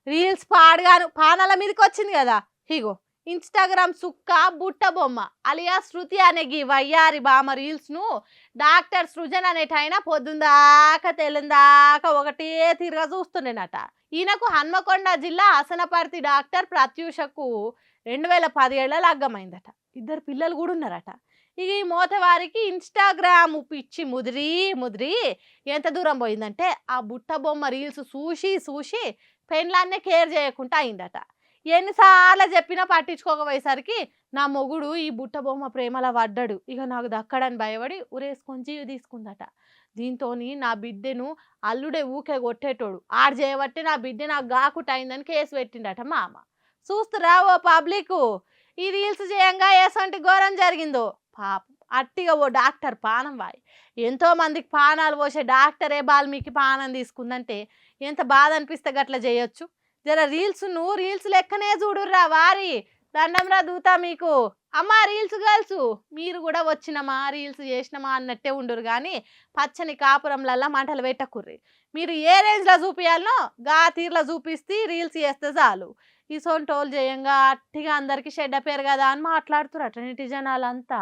Reels పాడుగాను పానాల మీదకి వచ్చింది కదా. ఇగో ఇన్స్టాగ్రామ్ సుక్క బుట్ట బొమ్మ అలియా శృతి అనే గీ వయ్యారి బామ రీల్స్ ను డాక్టర్ సృజన్ అనేటైనా పొద్దుందాకా తెల్లందాకా ఒకటే తీరుగా చూస్తుండేనట. ఈయనకు హన్మకొండ జిల్లా అసనపర్తి డాక్టర్ ప్రత్యూషకు 2017 లగ్గమైందట. ఇద్దరు పిల్లలు కూడా ఉన్నారట. ఇక ఈ మోతవారికి ఇన్స్టాగ్రామ్ పిచ్చి ముదిరి ముదిరి ఎంత దూరం పోయిందంటే ఆ బుట్ట బొమ్మ రీల్స్ చూసి చూసి పెండ్లాన్నే కేర్ చేయకుండా అయిందట. ఎన్నిసార్లు చెప్పినా పట్టించుకోకపోయేసరికి నా మొగుడు ఈ బుట్ట బొమ్మ ప్రేమలా పడ్డాడు, ఇక నాకు దక్కడని భయపడి ఉరేసుకొని జీవి తీసుకుందట. దీంతో నా బిడ్డను అల్లుడే ఊకే కొట్టేటోడు, ఆడు చేయబట్టి నా బిడ్డ నాకు గాకుట అయిందని కేసు పెట్టిండట మా అమ్మ. చూస్తురా ఓ పబ్లిక్, ఈ రీల్స్ చేయంగా ఏసంటి ఘోరం జరిగిందో పాపం. అట్టిగా ఓ డాక్టర్ పానం వాయి, ఎంతో మందికి పానాలు పోసే డాక్టరే బాల్మీకి పానం తీసుకుందంటే ఎంత బాధ అనిపిస్తే గట్లా చేయొచ్చు. జర రీల్స్ లెక్కనే చూడుర్రా వారి, దండంరా దూతా మీకు. అమ్మా రీల్స్ గర్ల్స్, మీరు కూడా వచ్చినమా రీల్స్ చేసినమా అన్నట్టే ఉండురు కానీ పచ్చని కాపురంలల్లా మంటలు పెట్టకుర్రి. మీరు ఏ రేంజ్లో చూపియాలనో గా తీర్లో చూపిస్తే రీల్స్ చేస్తే చాలు. ఈ సొంటోళ్ళు చేయంగా అట్టిగా అందరికీ చెడ్డ పేరు కదా అని మాట్లాడుతున్నారు అటు జనాలంతా.